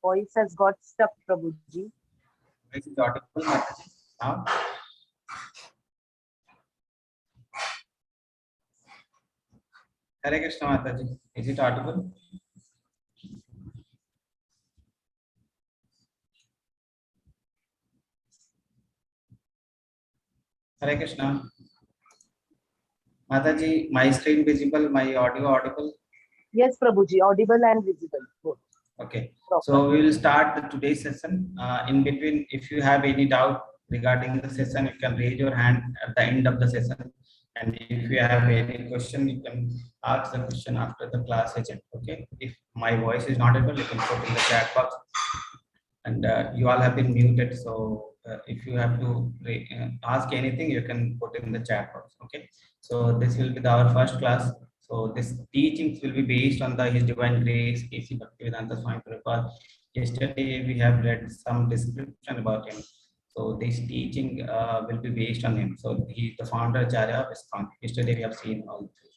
voice has got stuck, Prabhuji. Voice is audible, Mataji, now? Hare Krishna, Mataji. Is it audible? Hare Krishna. Mataji, my screen visible, my audio audible? Yes, Prabhuji, audible and visible, both. Okay. So we will start the today's session. In between, if you have any doubt regarding the session, you can raise your hand at the end of the session. And if you have any question, you can ask the question after the class agent. Okay. If my voice is not able, you can put in the chat box. And you all have been muted. So if you have to ask anything, you can put in the chat box. Okay. So this will be our first class. So this teachings will be based on the His Divine Grace, A.C. Bhaktivedanta Swami Prabhupada. Yesterday we have read some description about him. So this teaching will be based on him. So he is the founder Acharya of ISKCON. Yesterday we have seen all this.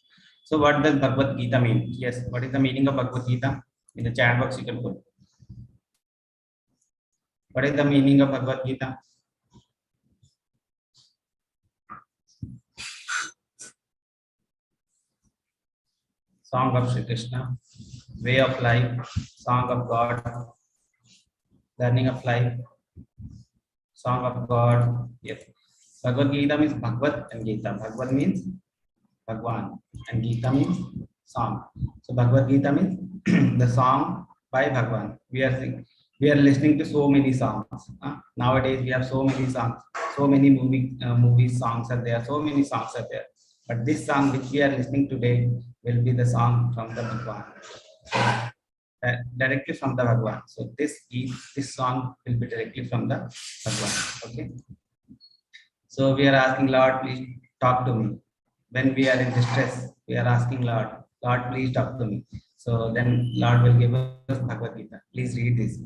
So what does Bhagavad Gita mean? Yes, what is the meaning of Bhagavad Gita? In the chat box you can put. What is the meaning of Bhagavad Gita? Song of Sri Krishna, way of life, song of God, learning of life, song of God. Yes. Bhagavad Gita means Bhagavad and Gita. Bhagavad means Bhagwan and Gita means song. So Bhagavad Gita means the song by Bhagwan. We are listening to so many songs. Nowadays we have so many songs, so many movie songs are there, so many songs are there. But this song which we are listening today will be the song from the Bhagwan. So, directly from the Bhagwan. So this song will be directly from the Bhagwan. Okay. So we are asking Lord, please talk to me. When we are in distress, we are asking Lord, please talk to me. So then Lord will give us Bhagavad Gita. Please read this.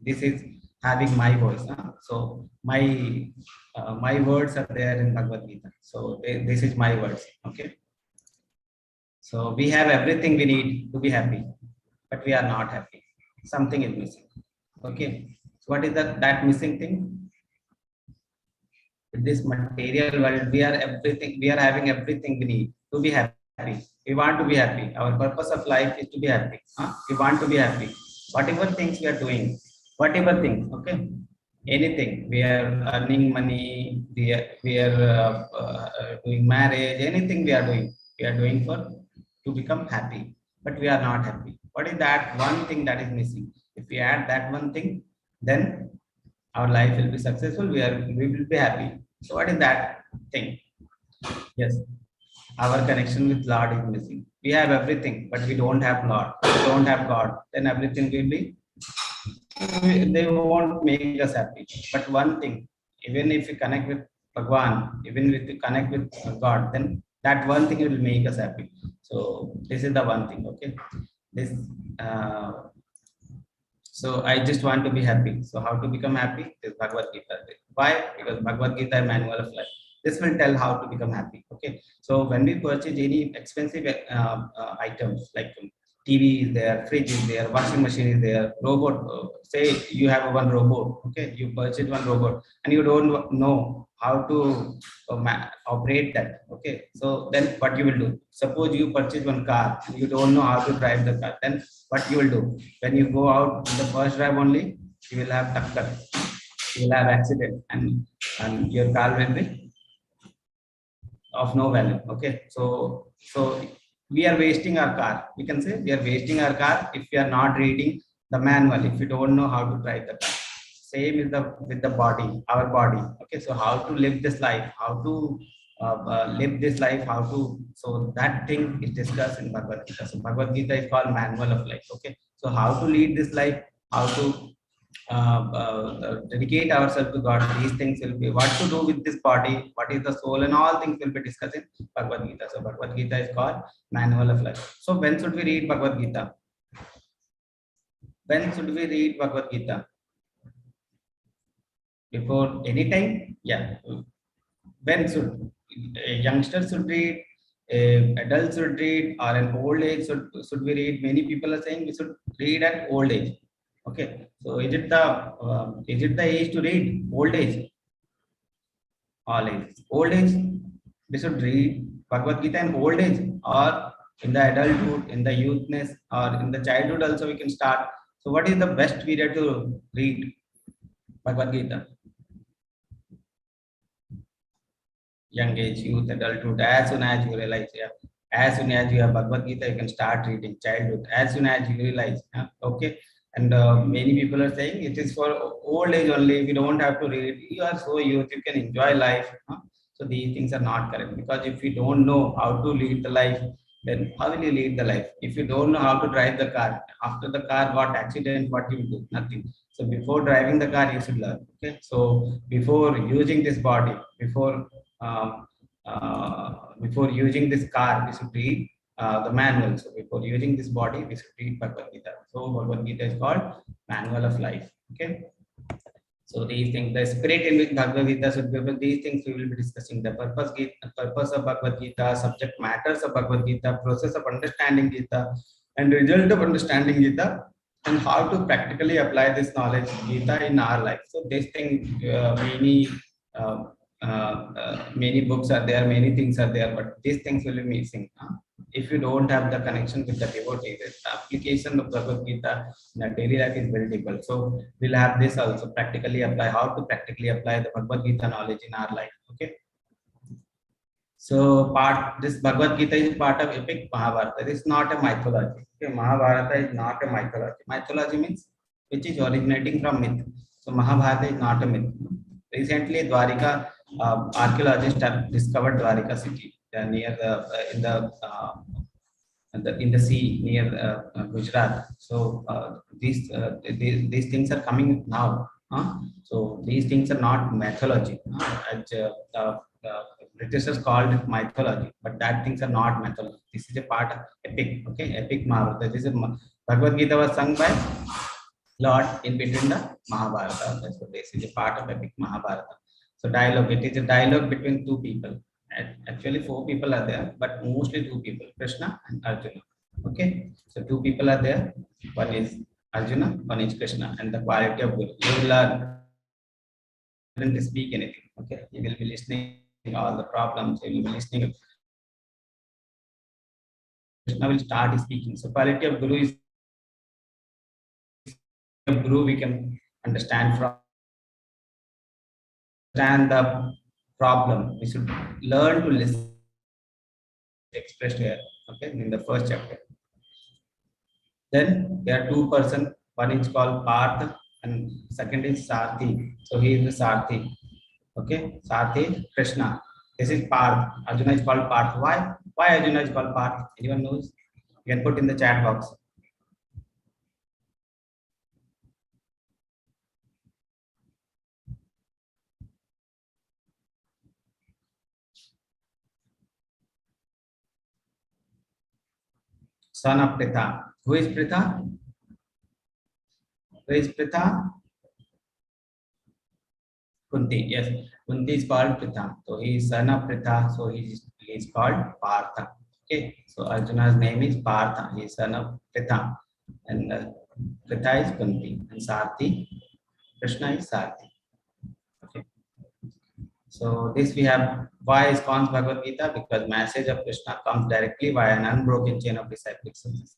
This is having my voice. So my words are there in Bhagavad Gita. So this is my words. Okay. So we have everything we need to be happy, but we are not happy. Something is missing. Okay. So what is that missing thing? In this material world, we are having everything we need to be happy. We want to be happy. Our purpose of life is to be happy. We want to be happy. Whatever things we are doing, whatever things, okay, anything. We are earning money. We are doing marriage. Anything we are doing for to become happy. But we are not happy. What is that one thing that is missing? If we add that one thing, then our life will be successful. We will be happy. So what is that thing? Yes, our connection with Lord is missing. We have everything, but we don't have Lord. We don't have God. Then everything will be. They won't make us happy. But one thing, even if we connect with Bhagwan, even if we connect with God, then that one thing will make us happy. So this is the one thing. Okay. This. So I just want to be happy. So how to become happy? This Bhagavad Gita. Why? Because Bhagavad Gita is manual of life. This will tell how to become happy. Okay. So when we purchase any expensive items like TV is there, fridge is there, washing machine is there, robot. Say you have one robot. Okay, you purchase one robot and you don't know how to operate that. Okay, so then what you will do? Suppose you purchase one car and you don't know how to drive the car. Then what you will do? When you go out in the first drive only, you will have takkar, you will have accident, and your car will be of no value. Okay, so we are wasting our car. We can say we are wasting our car if we are not reading the manual, if we don't know how to drive the car. Same is with the body, our body. Okay, so how to live this life, how to live this life, how to, so that thing is discussed in Bhagavad Gita. So Bhagavad Gita is called manual of life. Okay, so how to lead this life, how to dedicate ourselves to God. These things will be what to do with this body, what is the soul, and all things will be discussed in Bhagavad Gita. So Bhagavad Gita is called manual of life. So when should we read Bhagavad Gita? When should we read Bhagavad Gita? Before any time? Yeah. When should a youngster should read? Adults should read, or an old age should we read? Many people are saying we should read at old age. Okay, so is it the age to read? Old age, all age. Old age, we should read Bhagavad Gita in old age, or in the adulthood, in the youthness, or in the childhood also we can start. So what is the best period to read Bhagavad Gita? Young age, youth, adulthood, as soon as you realize, yeah, as soon as you have Bhagavad Gita, you can start reading. Childhood, as soon as you realize, yeah, okay. And many people are saying it is for old age only. We don't have to read. You are so youth, you can enjoy life. Huh? So these things are not correct, because if you don't know how to lead the life, then how will you lead the life? If you don't know how to drive the car, after the car got accident, what you will do? Nothing. So before driving the car, you should learn. Okay. So before using this body, um, before using this car, we should read the manual. So before using this body, we should read Bhagavad Gita. So Bhagavad Gita is called Manual of Life. Okay. So these things, the spirit in which Bhagavad Gita should be, these things we will be discussing. The purpose of Bhagavad Gita, subject matters of Bhagavad Gita, process of understanding Gita, and result of understanding Gita, and how to practically apply this knowledge Gita in our life. So this thing, uh, many books are there, many things are there, but these things will be missing. If you don't have the connection with the devotee, the application of Bhagavad Gita in a daily life is very difficult. So we'll have this also, practically apply, how to practically apply the Bhagavad Gita knowledge in our life. Okay. So this Bhagavad Gita is part of epic Mahabharata. It is not a mythology. Okay, Mahabharata is not a mythology. Mythology means which is originating from myth. So Mahabharata is not a myth. Recently, Dwarika archaeologists have discovered Dwarika city near the in the sea near Gujarat. So these things are coming now. So these things are not mythology. Britishers called it mythology, but that things are not mythology. This is a part of epic. Okay, epic Mahabharata. This is Bhagavad Gita was sung by Lord in between the Mahabharata. So this is a part of epic Mahabharata. So dialogue. It is a dialogue between two people. Actually, four people are there, but mostly two people, Krishna and Arjuna. Okay, so two people are there. One is Arjuna, one is Krishna, and the quality of Guru. You will learn to speak anything. Okay, you will be listening all the problems. You will be listening. Krishna will start speaking. So quality of Guru is Guru we can understand from understand the problem. We should learn to listen expressed here. Okay, in the first chapter. Then there are two persons. One is called Parth and second is Sarthi. So he is the Sarthi. Okay, Sarthi Krishna. This is Parth. Arjuna is called Parth. Why? Why Arjuna is called Parth? Anyone knows? You can put in the chat box. Son of Pritha. Who is Pritha? Who is Pritha? Kunti. Yes, Kunti is called Pritha. So he is son of Pritha. So he is called Partha. Okay. So Arjuna's name is Partha. He is son of Pritha. And Pritha is Kunti. And Sarthi, Krishna is Sarthi. Okay. So this we have. Why is ISKCON's Bhagavad Gita? Because message of Krishna comes directly via an unbroken chain of disciplic service.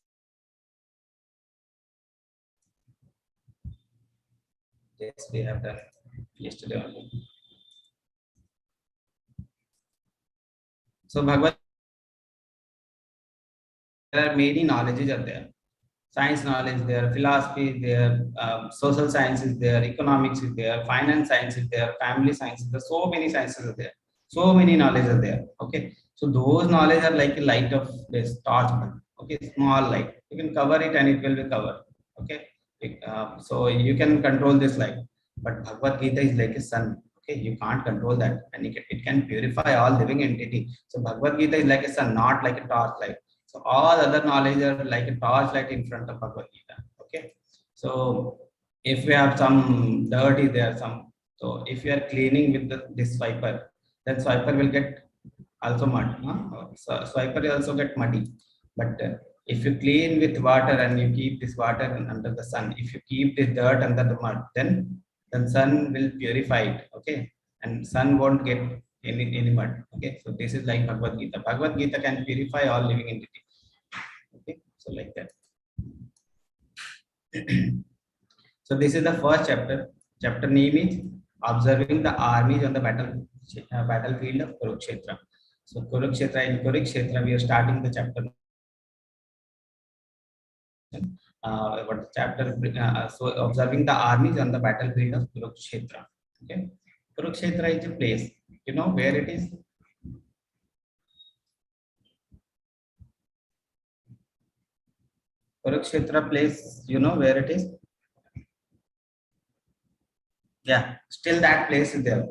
Yes, we have done yesterday only. So Bhagavad, there are many knowledges are there. Science knowledge there, philosophy is there, social science is there, economics is there, finance science is there, family science is there. So many sciences are there. So many knowledge are there. Okay. So those knowledge are like a light of this torch. Okay, small light. You can cover it and it will be covered. Okay. So you can control this light. But Bhagavad Gita is like a sun. Okay, you can't control that, and it can purify all living entity. So Bhagavad Gita is like a sun, not like a torch light. So all other knowledge are like a torchlight in front of Bhagavad Gita. Okay. So if we have some dirt is there, so if you are cleaning with this swiper, then swiper will get also mud. So swiper will also get muddy. But If you clean with water and you keep this water under the sun, if you keep this dirt under the mud, then sun will purify it. Okay, and sun won't get any mud. Okay, so this is like Bhagavad Gita. Bhagavad Gita can purify all living entities. Okay, so like that. So this is the first chapter. Chapter name is observing the armies on the battlefield of Kurukshetra. So Kurukshetra, in Kurukshetra we are starting the chapter. What chapter? So observing the armies on the battlefield of Kurukshetra. Okay, Kurukshetra is a place. You know where it is? Kurukshetra place. You know where it is? Yeah, still that place is there.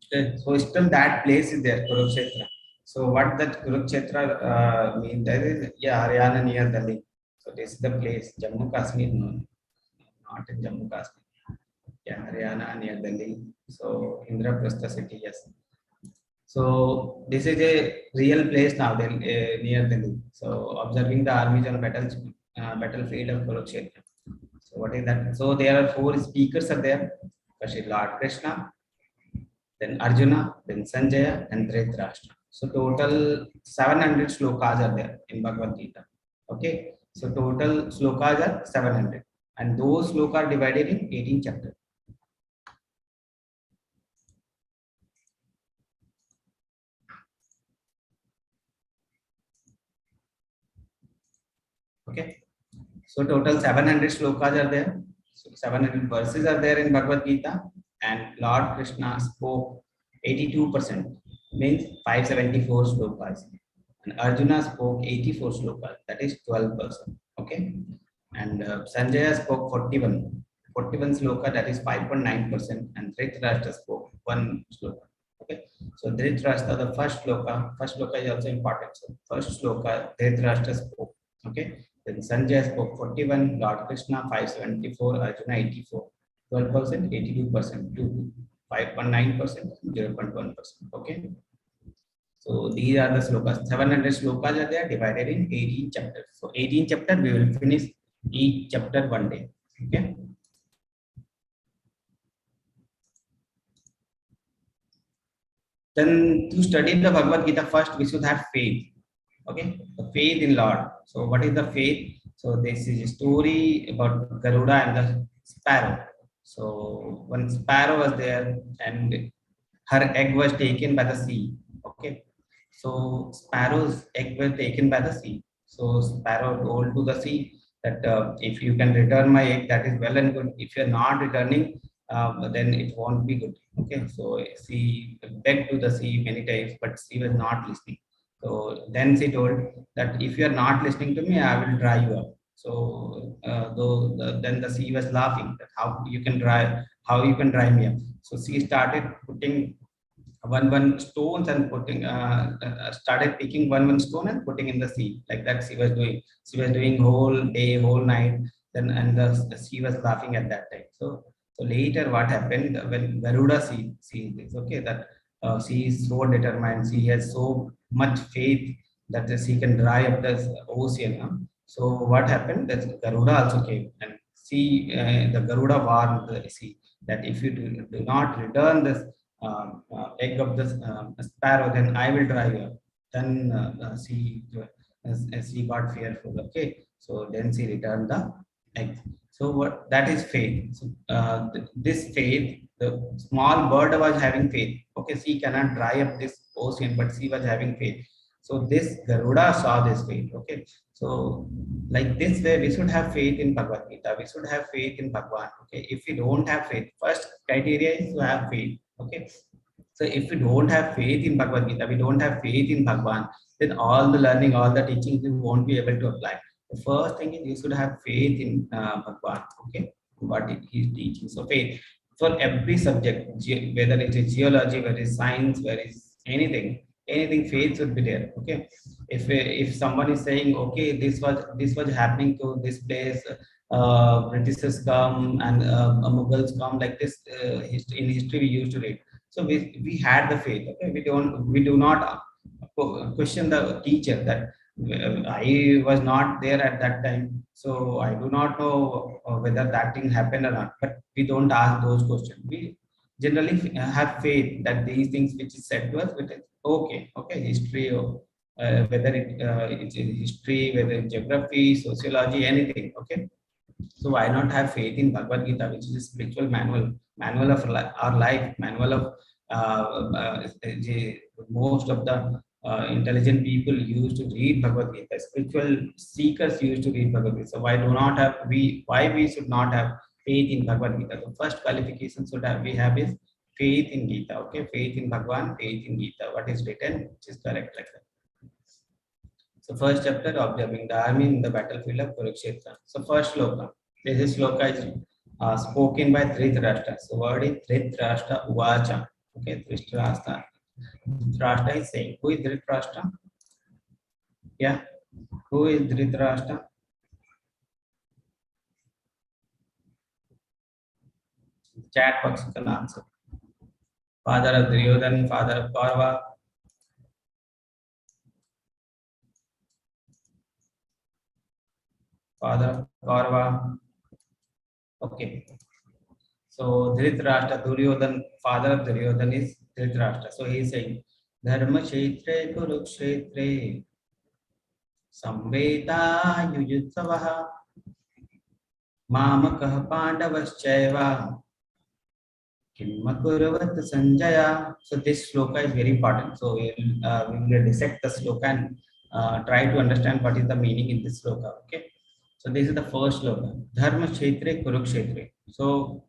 Okay, so still that place is there, Kurukshetra. So what that Kurukshetra mean? That is, yeah, Haryana near Delhi. So this is the place, Jammu Kashmir, no, not in Jammu Kashmir. Yeah, Haryana near Delhi. So Indraprastha city, yes. So this is a real place now, then near Delhi. So observing the armies on battlefield of Kurukshetra. So what is that? So there are 4 speakers are there. First is Lord Krishna, then Arjuna, then Sanjaya, and Dhritarashtra. So total 700 slokas are there in Bhagavad Gita. Okay, so total slokas are 700, and those slokas are divided in 18 chapters. Okay, so total 700 slokas are there. So 700 verses are there in Bhagavad Gita, and Lord Krishna spoke 82%, means 574 slokas, and Arjuna spoke 84 slokas, that is 12%. Okay, and Sanjaya spoke 41 sloka, that is 5.9%, and Dhritarashtra spoke 1 sloka. Okay, so Dhritarashtra, the first sloka is also important. So first sloka Dhritarashtra spoke. Okay, then Sanjaya spoke 41, Lord Krishna 574, Arjuna 84, 12%, 82%, 5.9%, 0.1%. Okay, so these are the slokas. 700 slokas are there, divided in 18 chapters. So 18 chapters, we will finish each chapter one day. Okay. Then to study the Bhagavad Gita, first we should have faith. Okay, the faith in Lord. So what is the faith? So this is a story about Garuda and the sparrow. So one sparrow was there, and her egg was taken by the sea. Okay, so sparrow's egg was taken by the sea. So sparrow told to the sea that if you can return my egg, that is well and good. If you are not returning, then it won't be good. Okay, so she begged to the sea many times, but she was not listening. So then she told that if you are not listening to me, I will dry you up. So then the sea was laughing that how you can dry me up. So she started putting one stones and putting started picking one stone and putting in the sea, like that she was doing whole day, whole night. Then and the sea was laughing at that time. So later what happened when Garuda sees this, okay, that she is so determined, she has so much faith that she can dry up the ocean, huh? So what happened that Garuda also came, and the Garuda warned the sea that if you do not return this egg of the sparrow, then I will dry you up. Then she got fearful. Okay, so then she returned the egg. So what that is faith. So, this faith, the small bird was having faith. Okay, she cannot dry up this ocean, but she was having faith. So this Garuda saw this faith. Okay, so like this way we should have faith in Bhagavad Gita. We should have faith in Bhagwan. Okay, if we don't have faith, first criteria is to have faith. Okay, so if we don't have faith in Bhagavad Gita, we don't have faith in Bhagwan, then all the learning, all the teachings, we won't be able to apply. The first thing is you should have faith in Bhagwan. Okay, what he's teaching. So faith for every subject, whether it is geology, whether it is science, whether it is anything, faith should be there. Okay, if someone is saying, okay, this was happening to this place, Britishers come and Mughals come, like this, in history we used to read. So we had the faith. Okay, we do not question the teacher that I was not there at that time, so I do not know whether that thing happened or not. But we don't ask those questions. We generally have faith that these things which is said to us, it is okay, okay, history or whether it's in history, whether it's geography, sociology, anything, okay. So why not have faith in Bhagavad Gita, which is a spiritual manual of our life, manual of most of the intelligent people used to read Bhagavad Gita. Spiritual seekers used to read Bhagavad Gita. So why we should not have faith in Bhagavad Gita? The first qualification we have is faith in Gita. Okay, faith in Bhagwan, faith in Gita. What is written, which is correct like that. So first chapter, observing the army in the battlefield of Kurukshetra. So first sloka. This sloka is spoken by Dhritarashtra. So word is Dhritarashtra Uvacha. Okay, Dhritarashtra. Dhritarashtra is saying. Who is Dhritarashtra? Yeah. Who is Dhritarashtra? Chat box can answer. Father of Duryodhan, father of Kaurava. Father of Kaurava. Okay. So Dhritarashtra, Duryodhan, father of Duryodhan is Dhritarashtra. So he is saying, Dharma Kshetre Kurukshetre Samveta Yuyutsavaha Mamakah Pandavaschaiva Kimmakuruvat Sanjaya. So this sloka is very important. So we will dissect the sloka and try to understand what is the meaning in this sloka. Okay. So this is the first sloka. Dharma Kshetre Kurukshetre. So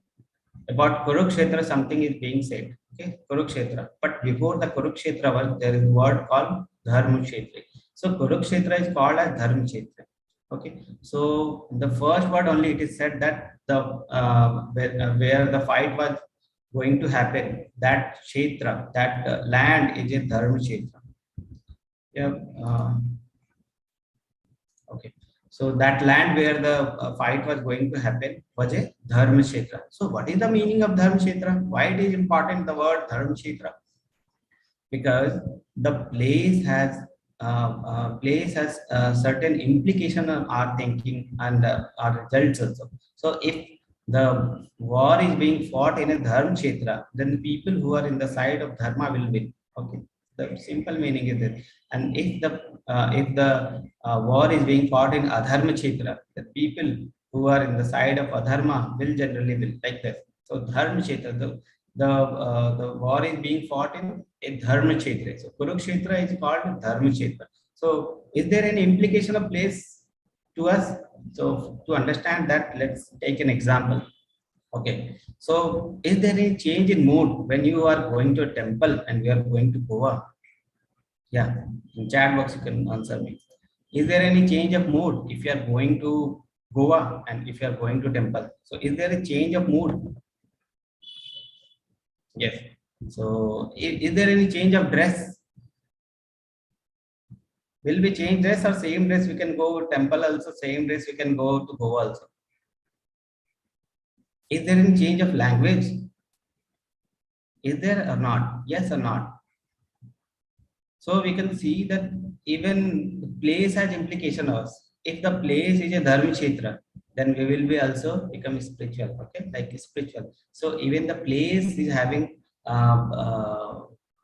about Kurukshetra, something is being said. Okay, Kurukshetra. But before the Kurukshetra was, there is a word called Dharmakshetra. So Kurukshetra is called as Dharmakshetra. Okay, so the first word only it is said that the where the fight was going to happen, that Kshetra, that land is a Dharmakshetra. Yeah. Okay. So that land where the fight was going to happen was a Dharma Kshetra. So what is the meaning of Dharma Kshetra? Why it is important, the word Dharma Kshetra? Because the place has certain implication on our thinking and our results also. So if the war is being fought in a Dharma Kshetra, then the people who are in the side of Dharma will win. Okay. The simple meaning is that. And if the war is being fought in Adharma Kshetra, the people who are in the side of Adharma will generally win like this. So Dharma Kshetra, the war is being fought in a Dharma Kshetra. So Kurukshetra is called Dharma Kshetra. So is there any implication of place to us? So to understand that, let's take an example. Okay. So is there any change in mood when you are going to a temple and we are going to Goa? Yeah, in chat box you can answer me. Is there any change of mood if you are going to Goa and if you are going to temple? So is there a change of mood? Yes. So is there any change of dress? Will we change dress or same dress we can go to temple also, same dress we can go to Goa also? Is there any change of language? Is there or not? Yes or not? So we can see that even place has implication of us. If the place is a Dharma Kshetra, then we will be also become spiritual. Okay, like spiritual. So even the place is having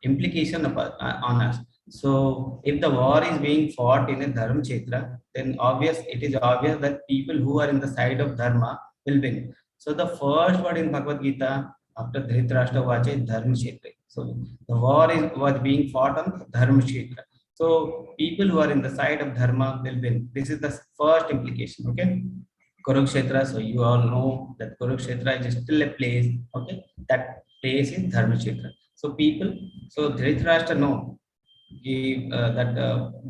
implication on us. So if the war is being fought in a Dharma Kshetra, then it is obvious that people who are in the side of Dharma will win. So the first word in Bhagavad Gita after Dhritarashtra Vacha is Dharma Kshetra. So the was being fought on Dharma Kshetra. So people who are in the side of Dharma will win. This is the first implication. Okay. Kurukshetra. So you all know that Kurukshetra is still a place. Okay. That place is Dharma Kshetra. So Dhritarashtra know that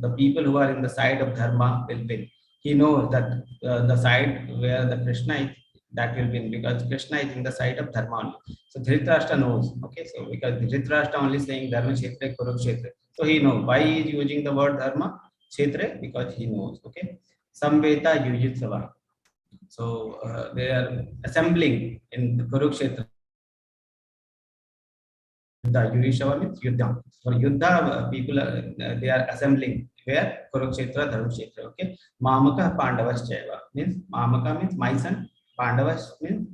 the people who are in the side of Dharma will win. He knows that the side where the Krishna is, that will win because Krishna is in the side of Dharma only. So Dhritarashtra knows. Okay, so because Dhritarashtra only saying Dharma Kshetra, Kurukshetra. So he knows why he is using the word Dharma Kshetra, because he knows. Okay, Samveta Yujitsava. So they are assembling in the Kurukshetra. Yuddha. Yurishava means Yuddha. For Yuddha, people they are assembling where Kurukshetra, Dhanukshetra. Okay. Mamaka Pandavaschaiva means Mamaka means my son. Pandavas means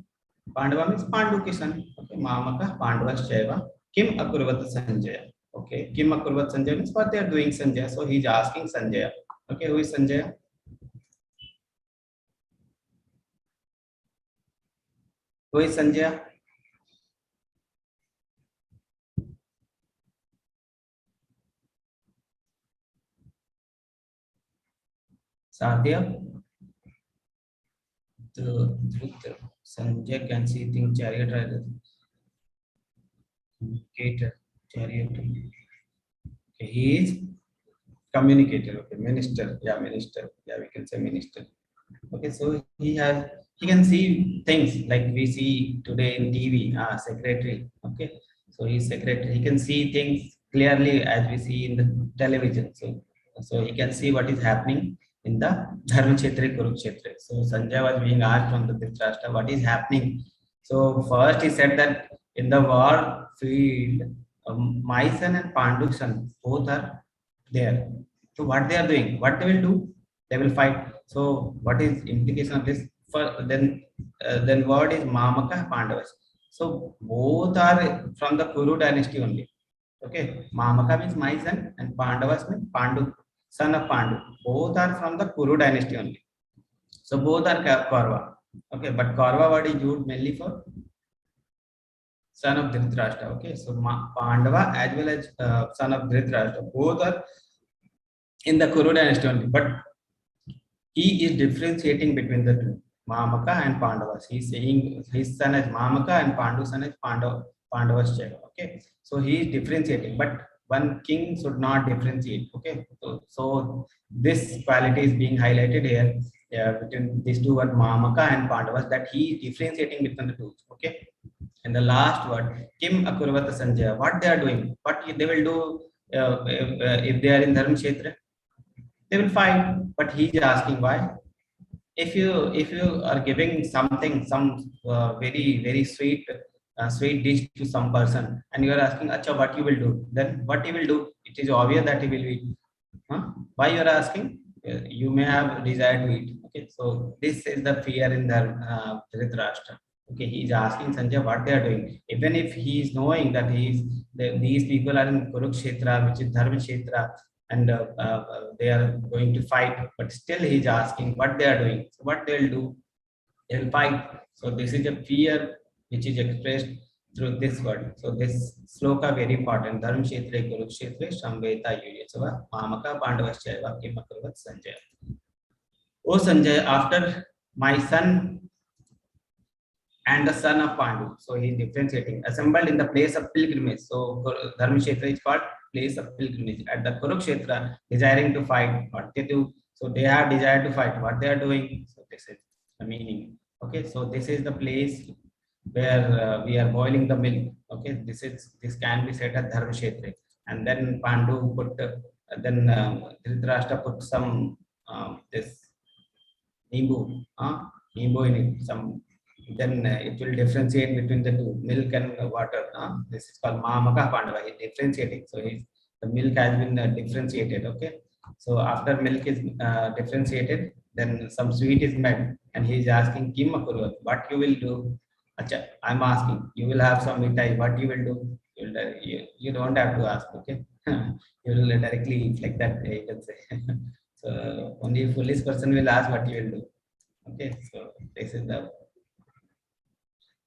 Pandava means Pandu ki son. Okay. Mamaka Pandavaschaiva. Kim Akurvat Sanjaya. Okay. Kim Akurvat Sanjaya means what they are doing Sanjaya. So he is asking Sanjaya. Okay. Who is Sanjaya? Who is Sanjaya? Sadhya. The Sanjay can see things chariot rider. Communicator, chariot. Okay, he is communicator. Okay, minister. Yeah, minister. Yeah, we can say minister. Okay, so he can see things like we see today in TV. Secretary. Okay, so he's secretary. He can see things clearly as we see in the television. So he can see what is happening in the Dharmakshetra, Kurukshetra. So Sanjay was being asked from the Dhritarashtra, what is happening? So first he said that in the war field, my son and Pandu's son both are there. So what they are doing? What they will do? They will fight. So what is implication of this? For then word is Mamaka Pandavas. So both are from the Kuru dynasty only. Okay, Mamaka means my son and Pandavas means Pandu, son of Pandu. Both are from the Kuru dynasty only. So both are Kaurva. Okay, but Kaurva word is used mainly for son of Dhritarashtra. Okay, so Pandava as well as son of Dhritarashtra. Both are in the Kuru dynasty only. But he is differentiating between the two, Mamaka and Pandavas. He is saying his son is Mamaka and Pandu's son is Pandavas child. Okay, so he is differentiating, but one king should not differentiate. Okay, so this quality is being highlighted here, between these two words, Mamaka and Pandavas, that he is differentiating between the two. Okay, and the last word, Kim Akurvata Sanjaya, what they are doing, what they will do if they are in Dharmakshetra, they will fight. But he is asking why. If you are giving something, some very sweet dish to some person, and you are asking, Acha, what you will do? Then what he will do? It is obvious that he will eat. Huh? Why you are asking? You may have desire to eat. Okay, so this is the fear in the Dhritarashtra. Okay, he is asking Sanjay what they are doing. Even if he is knowing that these people are in Kurukshetra, which is Dharmakshetra, and they are going to fight, but still he is asking what they are doing. So what they will do? They will fight. So this is a fear which is expressed through this word. So this sloka very important. Dharmakshetra Kurukshetra Shambheta Yuyasava Mamaka Pandavaschaiva Kimakurvat Sanjaya. O Sanjay, after my son and the son of Pandu. So he is differentiating. Assembled in the place of pilgrimage. So Dharmakshetra is called place of pilgrimage. At the Kurukshetra, desiring to fight, what they do. So they have desire to fight. What they are doing. So this is the meaning. Okay. So this is the place where we are boiling the milk. Okay. This can be said as Dharmakshetra. And then Pandu put then Dhritarashtra put some this Nimbu, Nimbu in it. Some then it will differentiate between the two, milk and water. This is called Mamaka Pandava. He differentiating. So the milk has been differentiated. Okay. So after milk is differentiated, then some sweet is made, and he is asking Kim Akurvat, what you will do? Acha, I'm asking. You will have some mitai. What you will do? You don't have to ask. Okay. You will directly eat like that. You can say. So only a foolish person will ask what you will do. Okay. So this is the.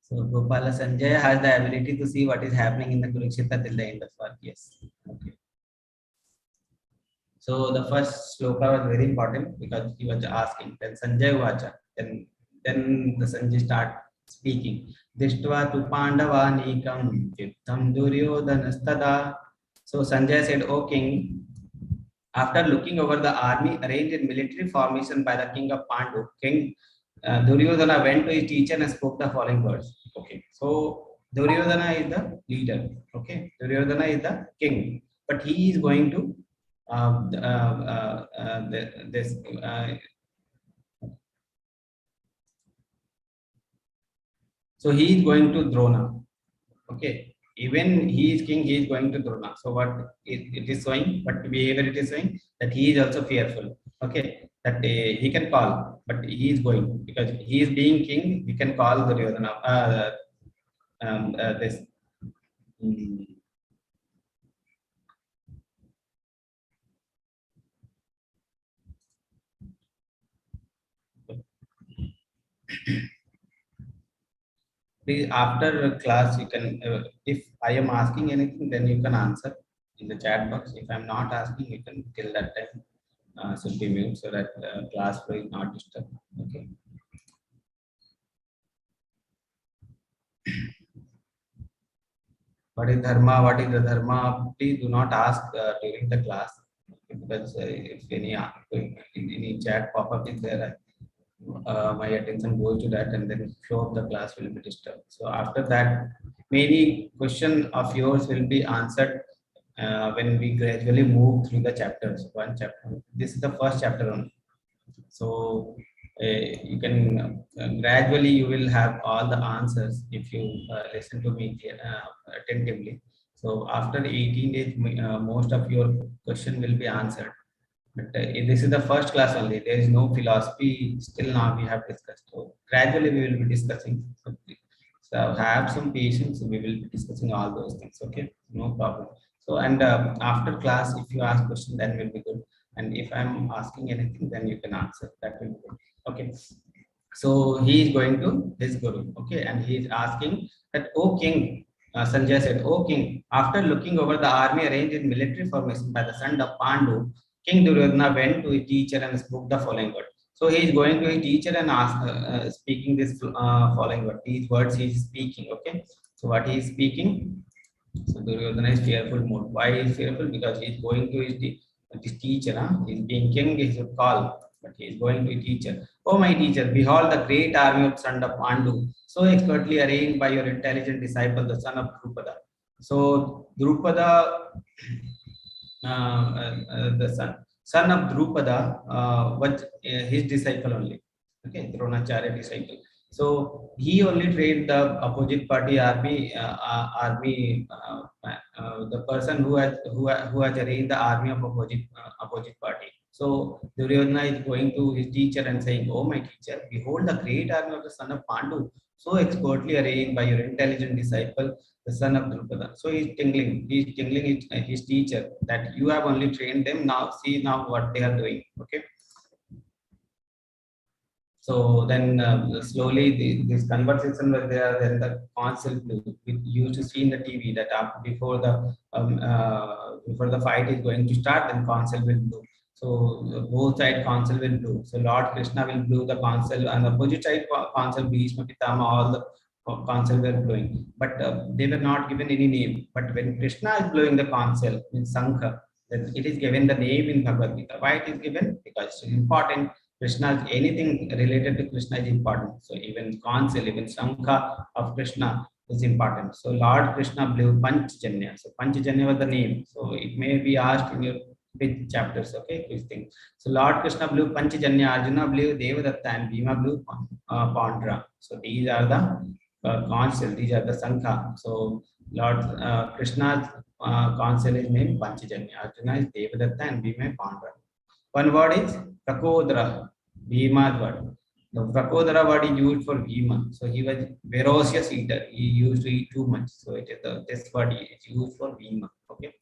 So Gopala Sanjaya has the ability to see what is happening in the Kurukshetra till the end of war. Yes. Okay. So the first sloka was very important because he was asking. Then Sanjay Vacha. Then the Sanjay start speaking. Dishtva tu Pandavanikam Chitam Duryodhanastada. So Sanjay said, O king, after looking over the army arranged in military formation by the king of Pandu, King Duryodhana went to his teacher and spoke the following words. Okay, so Duryodhana is the leader. Okay, Duryodhana is the king, but he is going to this. So he is going to Drona. Okay, even he is king, he is going to Drona. So what it is showing, what behavior it is showing, that he is also fearful. Okay, that he can call, but he is going because he is being king. We can call Duryodhana. This. mm, Please, after class, you can, if I am asking anything, then you can answer in the chat box. If I'm not asking, you can till that time should be mute so that class flow is not disturbed. Okay. What is dharma? What is the dharma? Please do not ask during the class, because if any chat pop up is there, my attention goes to that, and then flow of the class will be disturbed. So after that, many question of yours will be answered when we gradually move through the chapters. One chapter. This is the first chapter only. So you can gradually you will have all the answers if you listen to me attentively. So after 18 days, most of your question will be answered. But this is the first class only. There is no philosophy still now we have discussed. So gradually we will be discussing something. So have some patience. We will be discussing all those things. Okay, no problem. So and after class, if you ask question, then will be good. And if I'm asking anything, then you can answer. That will be good. Okay. So he is going to his guru. Okay, and he is asking that, "O king." Sanjay said, "O king, after looking over the army arranged in military formation by the son of Pandu, King Duryodhana went to his teacher and spoke the following word." So he is going to his teacher and speaking this following word. These words he is speaking. Okay. So what he is speaking? So Duryodhana is fearful mode. Why is fearful? Because he is going to his teacher. He is being king. He should call, but he is going to his teacher. "Oh my teacher, behold the great army of son of Pandu, so expertly arranged by your intelligent disciple, the son of Drupada." So Drupada, the son of Drupada, was his disciple only. Okay, Dronacharya disciple. So he only trained the opposite party the person who has arranged the army of opposite party. So Duryodhana is going to his teacher and saying, "Oh my teacher, behold the great army of the son of Pandu, so expertly arranged by your intelligent disciple, the son of Drupada." So he's tingling his teacher that you have only trained them. Now see now what they are doing. Okay. So then slowly this conversation was there. Then the council we used to see in the TV that after before the fight is going to start, then council will blow. So both side council will blow. So Lord Krishna will blow the council, and the opposite side council, Bhishma Pitama, all the council were blowing, but they were not given any name. But when Krishna is blowing the council in Sankha, then it is given the name in Bhagavad Gita. Why it is given? Because it's important. Krishna, anything related to Krishna is important. So even council, even Shankha of Krishna is important. So Lord Krishna blew Panchajanya. So Panchajanya was the name. So it may be asked in your big chapters. Okay, please think. So Lord Krishna blew Panchajanya, Arjuna blew Devadatta, and Bhima blew Pandra. So these are the council. These are the Shankha. So Lord Krishna's council is named Panchajanya. Arjuna is Devadatta, and Bhima is Pandra. One word is Prakodra, Bhima's word. The Prakodra word is used for Bhima. So he was ferocious eater. He used to eat too much. So it is this word is used for Bhima. Okay.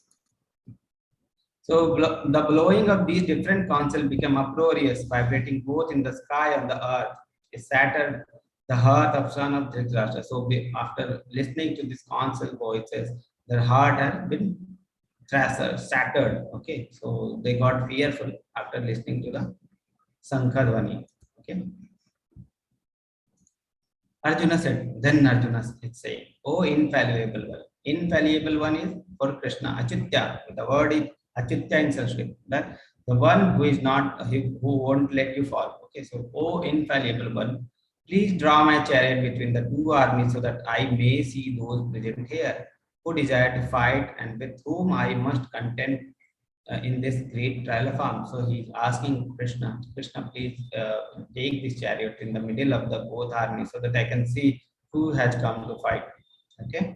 So the blowing of these different councils became uproarious, vibrating both in the sky and the earth. It shattered the heart of son of Dhritarashtra. So after listening to this council voices, their heart had been shattered. Okay, so they got fearful after listening to the Sankhadvani. Okay. Arjuna said, then Arjuna is saying, "Oh infallible one." Infallible one is for Krishna. Achitya. The word is Achitya in Sanskrit. That the one who is not, who won't let you fall. Okay, so oh infallible one, please draw my chariot between the two armies so that I may see those present here who desire to fight and with whom I must contend in this great trial of arms. So he's asking Krishna, "Krishna, please take this chariot in the middle of the both armies so that I can see who has come to fight." Okay.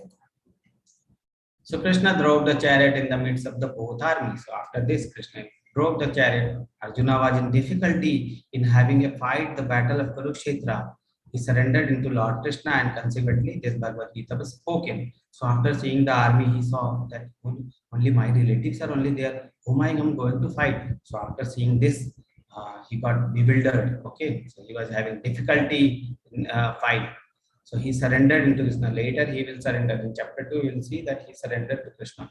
So Krishna drove the chariot in the midst of the both armies. So after this, Krishna drove the chariot. Arjuna was in difficulty in having a fight the battle of Kurukshetra. He surrendered into Lord Krishna and consequently this Bhagavad Gita was spoken. So after seeing the army, he saw that only my relatives are only there. Whom I am going to fight? So after seeing this, he got bewildered. Okay, so he was having difficulty in fight. So he surrendered into Krishna. Later he will surrender. In chapter 2, you will see that he surrendered to Krishna.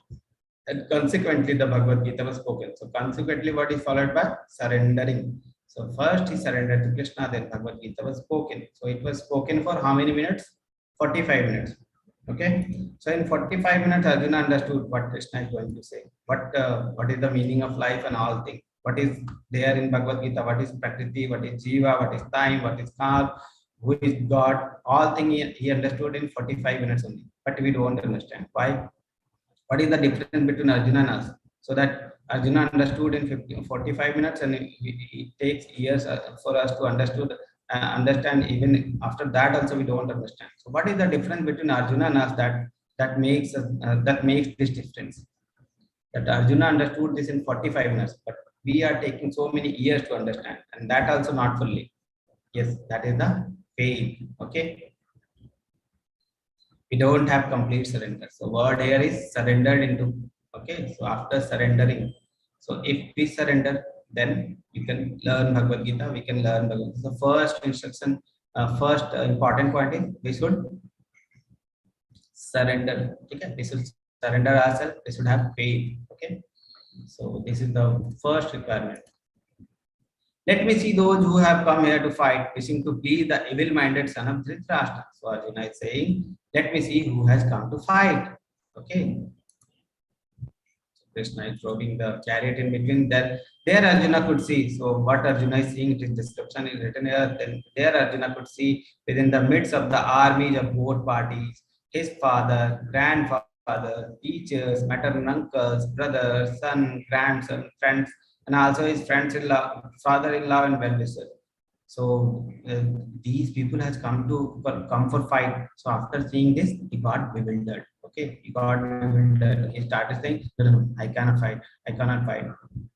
And consequently, the Bhagavad Gita was spoken. So consequently, what is followed by surrendering? So first he surrendered to Krishna, then Bhagavad Gita was spoken. So it was spoken for how many minutes? 45 minutes. Okay. So in 45 minutes, Arjuna understood what Krishna is going to say. What is the meaning of life and all things. What is there in Bhagavad Gita? What is Prakriti? What is Jiva? What is time? What is Kal? Who is God? All things he understood in 45 minutes only. But we don't understand. Why? What is the difference between Arjuna and us? So that Arjuna understood in 45 minutes and it takes years for us to understand. Even after that also we don't understand. So what is the difference between Arjuna and us that makes this difference? That Arjuna understood this in 45 minutes, but we are taking so many years to understand, and that also not fully. Yes, that is the faith. Okay. We don't have complete surrender. So word here is surrendered into. Okay. So after surrendering, so if we surrender, then we can learn Bhagavad Gita. We can learn Bhagavad Gita. The first instruction, first important point is we should surrender. Okay. We should surrender ourselves. We should have faith. Okay. So this is the first requirement. Let me see those who have come here to fight, wishing to please the evil-minded son of Dhritarashtra. So Arjuna is saying, let me see who has come to fight. Okay. So Krishna is throwing the chariot in between. There Arjuna could see. So what Arjuna is seeing, it is description is written here. Then there Arjuna could see within the midst of the armies of both parties, his father, grandfather, teachers, maternal uncles, brothers, son, grandson, friends, and also his friends-in-law, father-in-law, and well-wisher. So these people has come for fight. So after seeing this, he got bewildered. Okay, he got bewildered. He started saying, no, I cannot fight. I cannot fight.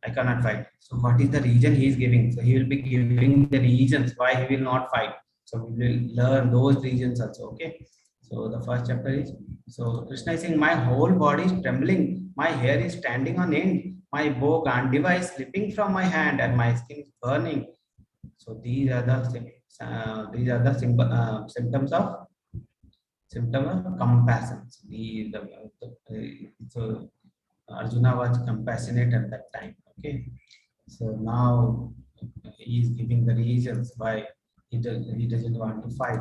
I cannot fight. So what is the reason he is giving? So he will be giving the reasons why he will not fight. So we will learn those reasons also. Okay. So the first chapter is, so Krishna is saying, my whole body is trembling. My hair is standing on end. My bow Gandiva is slipping from my hand and my skin is burning. So these are the symptoms of compassion. So Arjuna was compassionate at that time. Okay. So now he is giving the reasons why he doesn't want to fight.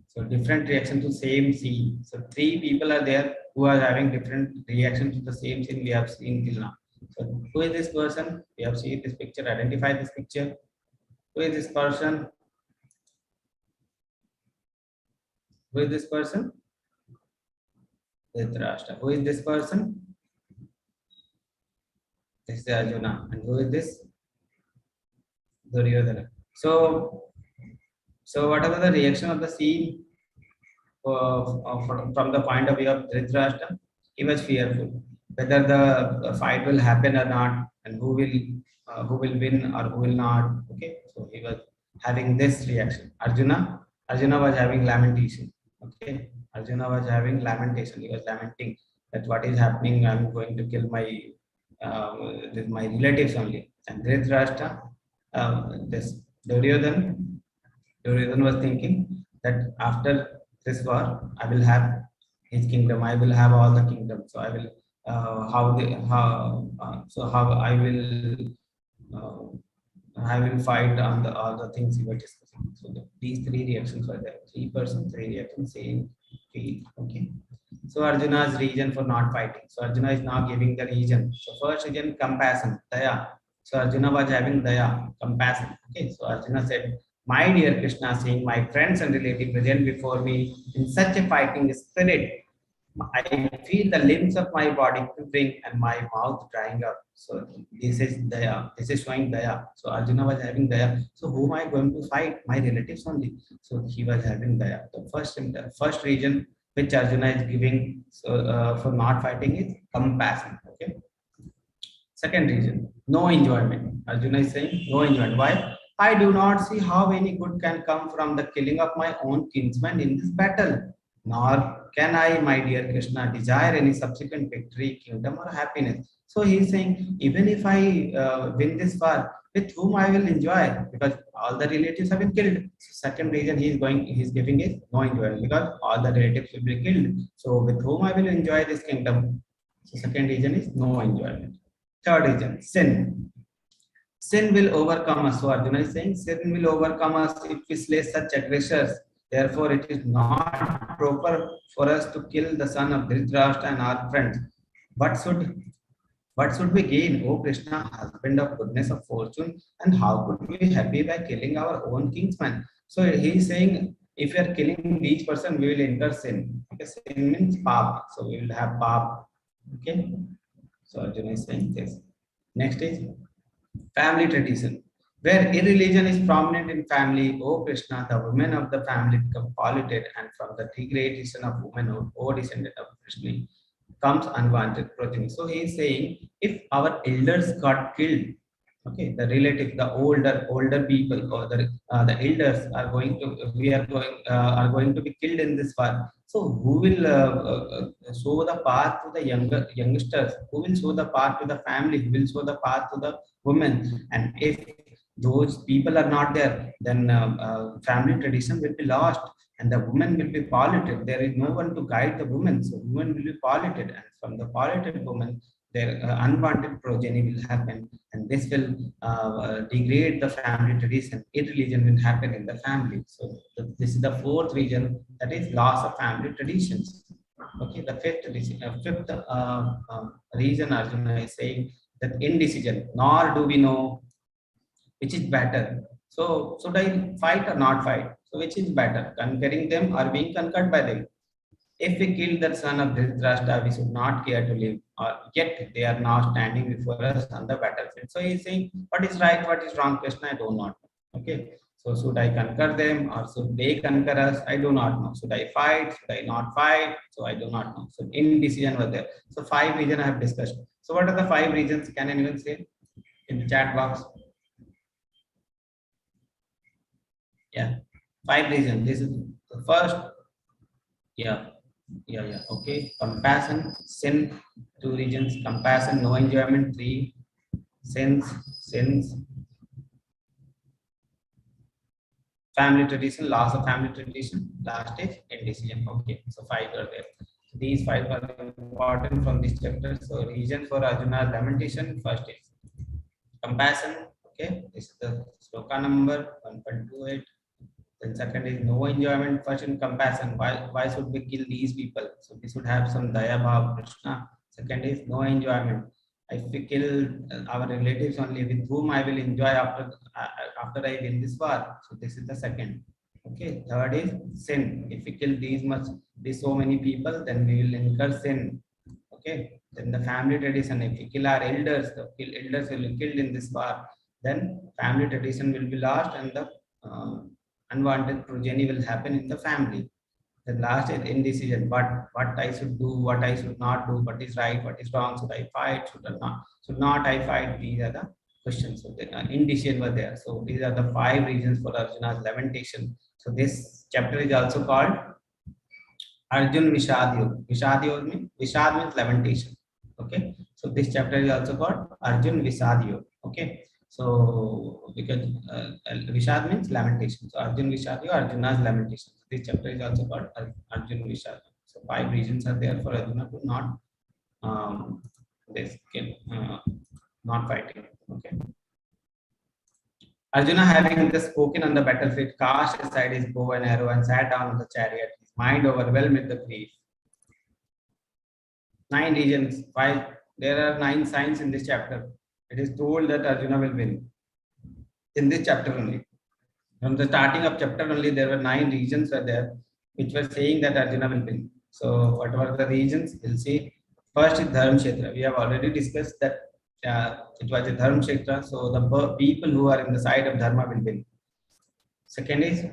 So different reaction to same scene. So three people are there who are having different reaction to the same scene we have seen till now. So who is this person? We have seen this picture. Identify this picture. Who is this person? Who is this person? Dhritarashtra. Who is this person? This is Arjuna. And who is this? Duryodhana. So what are the reaction of the scene from the point of view of Dhritarashtra? He was fearful whether the fight will happen or not, and who will win or who will not. Okay, so he was having this reaction. Arjuna was having lamentation. Okay, Arjuna was having lamentation. He was lamenting that what is happening. I'm going to kill my relatives only. And Dhritarashtra, this Duryodhana was thinking that after this war, I will have his kingdom. I will have all the kingdom. So I will I will fight on all the things we were discussing. So these three reactions were there. Three reactions, same field. Okay. So Arjuna's reason for not fighting. So Arjuna is now giving the reason. So first reason, compassion, daya. So Arjuna was having daya, compassion. Okay. So Arjuna said, my dear Krishna, seeing my friends and relatives present before me in such a fighting spirit, I feel the limbs of my body quivering and my mouth drying up. So this is daya. This is showing daya. So Arjuna was having daya. So whom am I going to fight? My relatives only. So he was having daya. The first reason which Arjuna is giving for not fighting is compassion. Okay. Second reason, no enjoyment. Arjuna is saying no enjoyment. Why? I do not see how any good can come from the killing of my own kinsman in this battle. Nor can I, my dear Krishna, desire any subsequent victory, kingdom, or happiness. So he is saying, even if I win this war, with whom I will enjoy, because all the relatives have been killed. So second reason he is giving is no enjoyment, because all the relatives will be killed. So with whom I will enjoy this kingdom. So second reason is no enjoyment. Third reason, sin. Sin will overcome us. So Arjuna is saying sin will overcome us if we slay such aggressors. Therefore, it is not proper for us to kill the son of Dhritarashtra and our friends. What should we gain, O Krishna, husband of goodness of fortune, and how could we be happy by killing our own kinsman? So he is saying, if we are killing each person, we will incur sin. Because sin means pap, so we will have pap. Okay. So Arjuna is saying this. Next is family tradition. Where irreligion is prominent in family, O Krishna, the women of the family become polluted, and from the degradation of womanhood, O descendant of Krishna, comes unwanted progeny. So he is saying, if our elders got killed, okay, the relative, the older people, or the elders are going to, we are going to be killed in this war. So who will show the path to the youngsters? Who will show the path to the family? Who will show the path to the women? And if those people are not there, then family tradition will be lost, and the woman will be polluted. There is no one to guide the woman, so woman will be polluted, and from the polluted woman, their unwanted progeny will happen, and this will degrade the family tradition. Irreligion will happen in the family. So this is the fourth reason, that is loss of family traditions. Okay, the fifth reason Arjuna is saying that indecision. Nor do we know which is better. So should I fight or not fight? So which is better, conquering them or being conquered by them? If we kill the son of Dhritarashtra, we should not care to live, or yet they are now standing before us on the battlefield. So he is saying, what is right, what is wrong, Krishna, I do not know. Okay. So should I conquer them or should they conquer us? I do not know. Should I fight? Should I not fight? So I do not know. So indecision was there. So 5 reasons I have discussed. So what are the 5 reasons? Can anyone say in the chat box? Yeah, 5 reasons. This is the first. Yeah. Okay. Compassion, sin, 2 regions. Compassion, no enjoyment, 3. Sins. Family tradition, loss of family tradition. Last is indecision. Okay. So 5 are there. So these 5 are important from this chapter. So reason for Arjuna's lamentation. First is compassion. Okay. This is the sloka number 1.28. Then second is no enjoyment. First in compassion. Why should we kill these people? So we should have some daya bhav, Krishna. Second is no enjoyment. If we kill our relatives only, with whom I will enjoy after I win this war. So this is the second. Okay. Third is sin. If we kill these so many people, then we will incur sin. Okay. Then the family tradition. If we kill our elders, the elders will be killed in this war. Then family tradition will be lost, and the unwanted progeny will happen in the family. The last is indecision. What I should do, what I should not do, what is right, what is wrong, should I fight, should not I fight? These are the questions. So the indecision were there. So these are the 5 reasons for Arjuna's lamentation. So this chapter is also called Arjun Vishadyo. Vishad means lamentation. Okay. So this chapter is also called Arjun Vishadyo. Okay. So because Vishad means lamentation. So Arjun Vishadyo, Arjuna's lamentation. So this chapter is also called Arjun Vishadyo. So 5 reasons are there for Arjuna to not not fighting. Okay. Arjuna, having thus spoken on the battlefield, cast aside his bow and arrow and sat down on the chariot, his mind overwhelmed with the grief. 9 reasons. Why? There are 9 signs in this chapter. It is told that Arjuna will win. In this chapter only. From the starting of chapter only, there were 9 reasons were there, which were saying that Arjuna will win. So what were the reasons? We'll see. First is Dharma Kshetra. We have already discussed that it was a Dharma Kshetra. So the people who are in the side of Dharma will win. Second is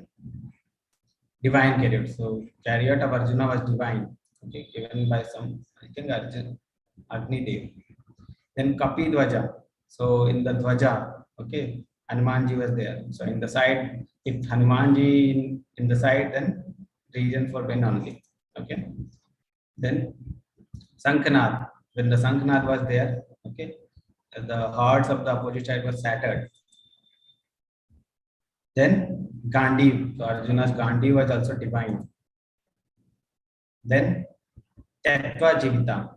divine chariot. So chariot of Arjuna was divine, okay, given by some, I think Arjuna, Agni Dev. Then Kapi Dwaja. So in the Dwaja, okay, Hanumanji was there. So in the side, if Hanumanji in the side, then region for wind only. Okay. Then Sankhnath. When the Sankhnath was there, okay, the hearts of the opposite side were shattered. Then Gandhi, so Arjuna's Gandhi was also divine. Then Tattva Jivita.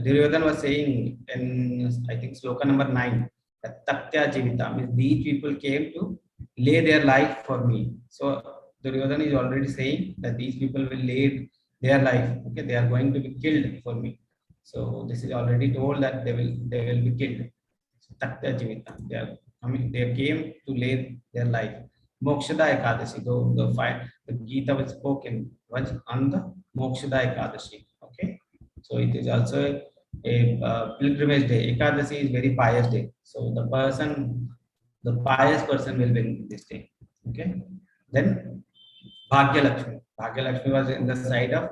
Duryodhana was saying in, I think, sloka number 9, that Tatya Jivita means these people came to lay their life for me. So Duryodhana is already saying that these people will lay their life. Okay, they are going to be killed for me. So this is already told that they will be killed. Tatya Jivita. They came to lay their life. Mokshada Ekadashi, though the Gita was spoken was on the Mokshada Ekadashi. Okay, so it is also a pilgrimage day. Ekadashi is very pious day. So the pious person will win this day. Okay, then Bhagya Lakshmi. Bhagya Lakshmi was in the side of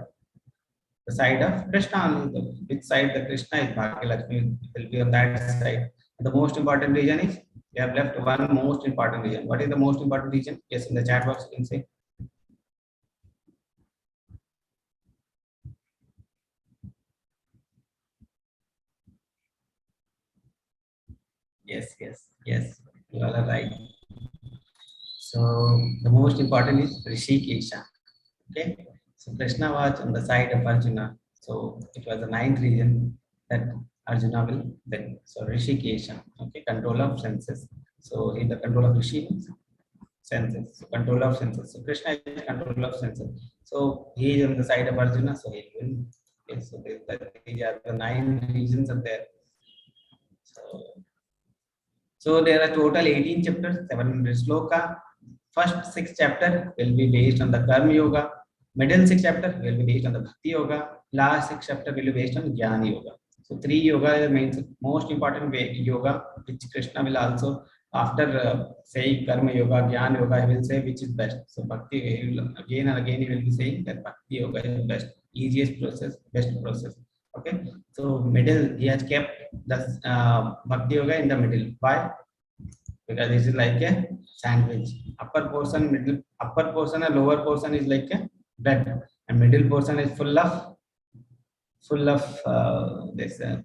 Krishna. Which side the Krishna is, Bhagya Lakshmi will be on that side. The most important region is, we have left one most important region. What is the most important region? Yes, in the chat box you can say. Yes. You all are right. So the most important is Rishikesha. Okay. So Krishna was on the side of Arjuna. So it was the ninth region that Arjuna will win. So Rishikesha. Okay. Control of senses. So in the control of Rishi means senses. So control of senses. So Krishna is control of senses. So he is on the side of Arjuna. So he will win. Okay. So these are the 9 regions are there. So there are total 18 chapters, 700 sloka. First 6 chapter will be based on the Karma Yoga. Middle 6 chapter will be based on the Bhakti Yoga. Last 6 chapter will be based on Jnana Yoga. So 3 yoga means most important yoga, which Krishna will also, after saying Karma Yoga, Jnana Yoga, he will say which is best. So Bhakti, he will, again and again he will be saying that Bhakti Yoga is best, easiest process, best process. Okay, so middle he has kept the Bhakti Yoga in the middle. Why? Because this is like a sandwich. Upper portion, upper portion and lower portion is like a bread, and middle portion is full of this the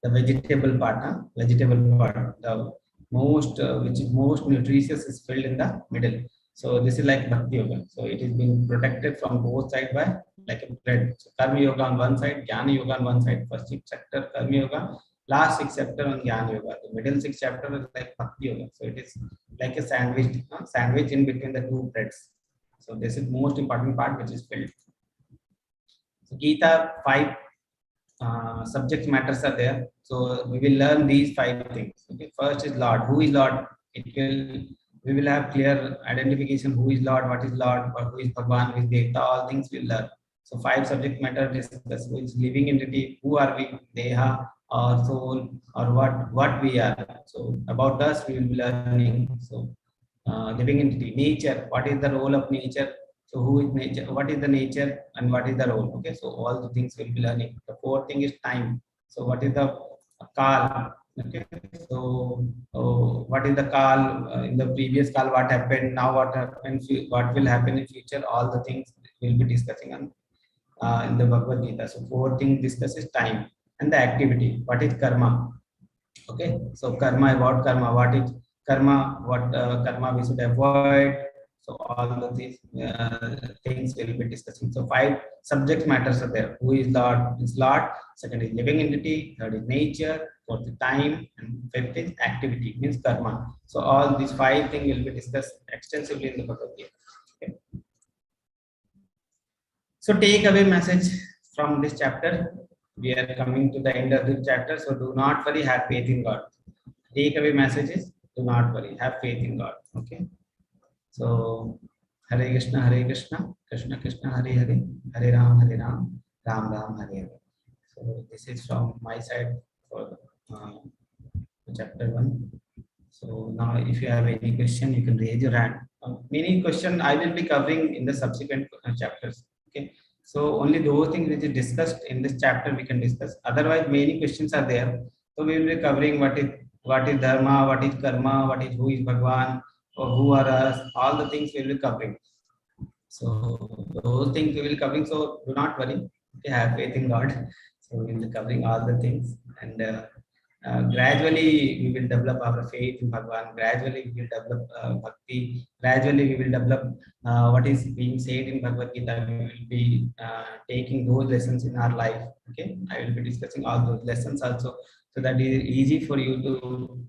vegetable part. Vegetable part, the most which is most nutritious is filled in the middle. So this is like Bhakti Yoga. So it is being protected from both sides by like a bread. So Karma Yoga on one side, Jnana Yoga on one side. First 6 chapter Karma Yoga, last 6 chapter on Jnana Yoga. The middle 6 chapter is like Bhakti Yoga. So it is like a sandwich in between the 2 breads. So this is most important part which is filled. So Gita 5 subject matters are there. So we will learn these 5 things. Okay, first is Lord. Who is Lord? We will have clear identification. Who is Lord? What is Lord? Who is Bhagwan? Who is Devta? All things we'll learn. So 5 subject matter discuss. Who is living entity? Who are we? Deha or soul or what we are. So about us we will be learning. So living entity, nature. What is the role of nature? So who is nature? What is the nature and what is the role? Okay, so all the things we'll be learning. The 4th thing is time. So what is the call? Okay, so what is the call in the previous call? What happened now? What happened? What will happen in future? All the things we'll be discussing on in the Bhagavad Gita. So 4th thing discusses time and the activity. What is karma? Okay, so karma, about karma, what is karma, what karma we should avoid. So all of these things we'll be discussing. So 5 subject matters are there. Who is Lord? Is Lord. Second is living entity. Third is nature. Fourth is time, and 5th is activity, means karma. So all these 5 things will be discussed extensively in the Bhagavad Gita. Okay. So take away message from this chapter. We are coming to the end of this chapter. So do not worry, have faith in God. Take away messages, do not worry, have faith in God. Okay. So Hare Krishna, Krishna Krishna, Hare Hare, Hare Ram, Ram Ram, Hare Hare. So this is from my side for chapter 1. So now, if you have any question, you can raise your hand. Many question I will be covering in the subsequent chapters. Okay. So only those things which is discussed in this chapter we can discuss. Otherwise, many questions are there. So we will be covering what is dharma, what is karma, what is who is Bhagwan, or who are us. All the things we will be covering. So those things we will covering. So do not worry. Okay, have faith in God. So we will be covering all the things, and gradually we will develop our faith in Bhagwan. Gradually we will develop bhakti. Gradually we will develop what is being said in Bhagavad Gita. We will be taking those lessons in our life. Okay, I will be discussing all those lessons also, so that it is easy for you to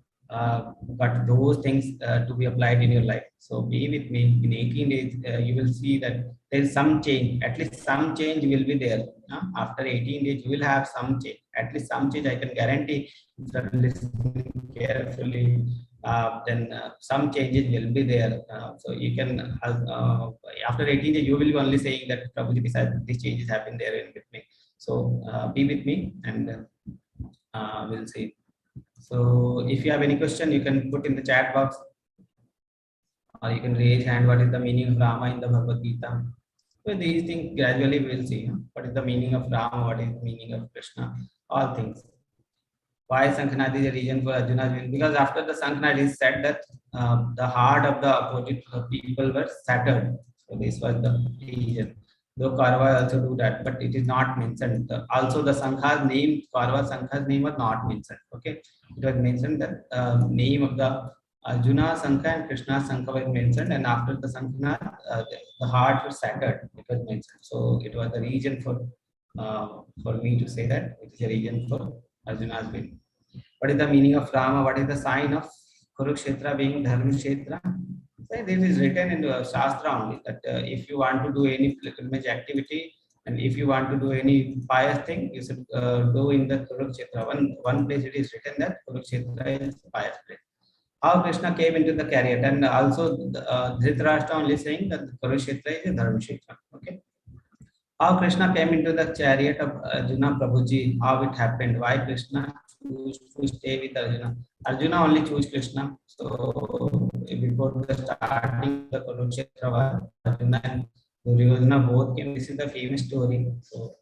but those things to be applied in your life. So be with me. In 18 days, you will see that there is some change. At least some change will be there. After 18 days, you will have some change. At least some change, I can guarantee. If you are listening carefully, then some changes will be there. So you can, after 18 days, you will be only saying that Prabhuji, these changes have been there in with me. So be with me, and we'll see. So if you have any question, you can put in the chat box, or you can raise hand. What is the meaning of Rama in the Bhagavad Gita? So these things gradually we'll see. What is the meaning of Rama? What is the meaning of Krishna? All things. Why Sankhnath is a reason for Arjuna's win? Because after the Sankhnath, it is said that the heart of the opposite people were shattered. So this was the reason. Though Karva also do that, but it is not mentioned. Also, the Sankha's name, Karva Sankha's name was not mentioned. Okay, it was mentioned that name of the Arjuna Sankha and Krishna Sankha was mentioned, and after the Sankhnath, the heart was shattered. It was mentioned. So it was the reason for me to say that it is a reason for Arjuna's win. What is the meaning of Rama? What is the sign of Kurukshetra being Dharmashetra? So this is written in the Shastra only, that if you want to do any pilgrimage activity, and if you want to do any pious thing, you should do in the Kurukshetra. One place it is written that Kurukshetra is pious place. How Krishna came into the chariot, and also Dhritarashtra only saying that Kurukshetra is a Dharmashetra. Okay. How Krishna came into the chariot of Arjuna Prabhuji, how it happened, why Krishna chose to stay with Arjuna. Arjuna only chose Krishna. So before the starting the Kurukshetra, Arjuna and Duryodhana both came. This is the famous story. So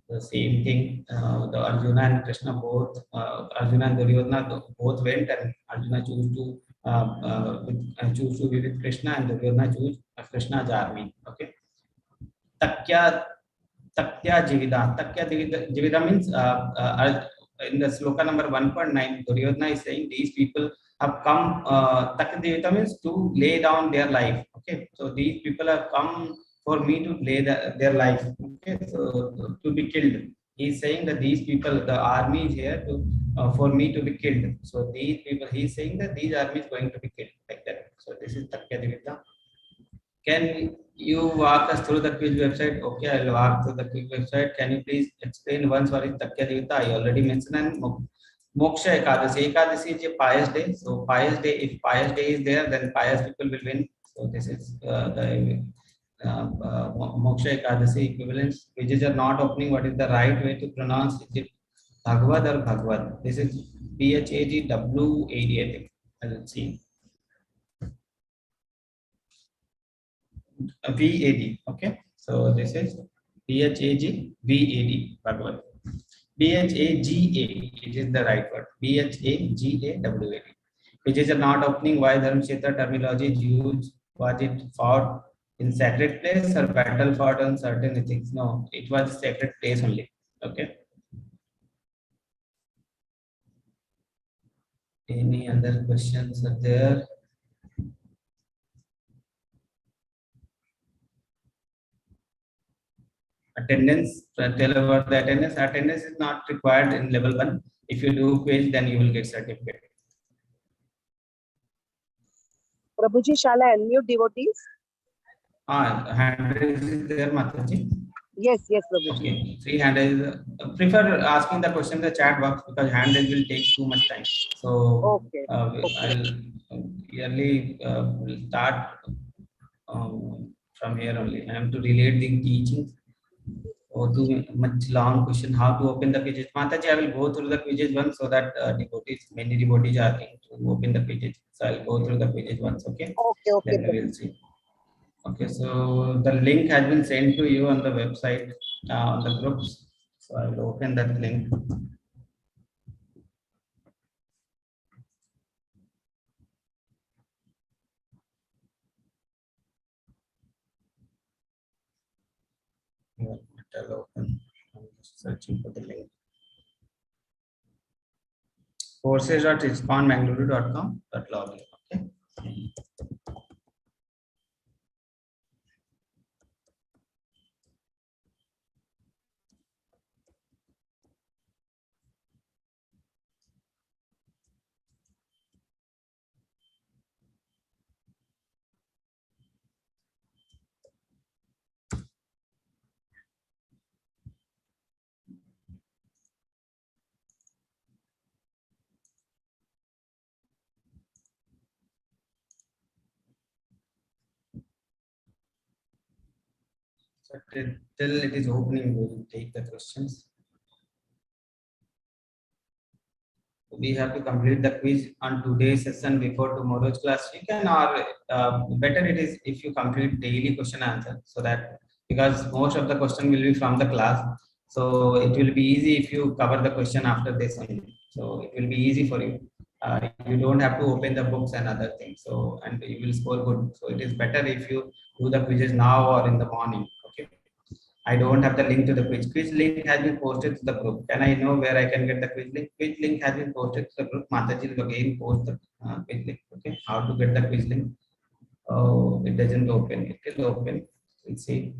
the same thing, the Arjuna and Krishna both, Arjuna and Duryodhana both went, and Arjuna chose to be with Krishna, and Duryodhana chose Krishna's army. Okay. Takya Jivida means in the sloka number 1.9, Duryodhana is saying these people have come. Takya Jivida means to lay down their life. Okay, so these people have come for me to lay their life. Okay, so to be killed. He is saying that these people, the army is here to for me to be killed. So these people, he is saying that these army is going to be killed like that. So this is Takya Jivida. Can you walk us through the quiz website? Okay, I'll walk through the quiz website. Can you please explain once what is Takya Jivita? I already mentioned. And Moksha Ekadasi. Ekadasi is a pious day. So pious day, if pious day is there, then pious people will win. So this is the Moksha Ekadasi equivalence. Pages are not opening. What is the right way to pronounce? Is it Bhagawad or Bhagwad? This is Bhagwad, I think. Let's see. VAD. Okay, so this is BHAG Bhagavad. BHAGA, it is the right word. BHAGAWAD. Pages are not opening. Why Dharmashetra terminology is used? Was it fought in sacred place or battle fought on certain things? No, it was a sacred place only. Okay. Any other questions are there? Attendance, tell about the attendance. Attendance is not required in level 1. If you do quiz, then you will get certificate. Prabhuji, shall I unmute devotees? Hand raise is there, Mataji? Yes, Prabhuji. Okay, 3 hand raise. Prefer asking the question in the chat box, because hand raise will take too much time. So Okay. I'll yearly will start from here only. I have to relate the teachings. Or too much long question, how to open the quizzes. Mataji, I will go through the quizzes once, so that many devotees are into open the pages. So I'll go through the pages once, okay? Okay, okay. Then we will see. Okay, so the link has been sent to you on the website, on the groups. So I will open that link. I'll open. I'm just searching for the link. Courses.iskonmangaluru.com.login. Okay. So till it is opening, we will take the questions. We have to complete the quiz on today's session before tomorrow's class. You can, or better it is if you complete daily question answer, so that because most of the question will be from the class, so it will be easy if you cover the question after this only. So it will be easy for you. You don't have to open the books and other things. So and you will score good. So it is better if you do the quizzes now or in the morning. Okay. I don't have the link to the quiz. Quiz link has been posted to the group. Can I know where I can get the quiz link? Quiz link has been posted to the group. Mataji will again post the quiz link. Okay, how to get the quiz link? Oh, it doesn't open. It will open. Let's see.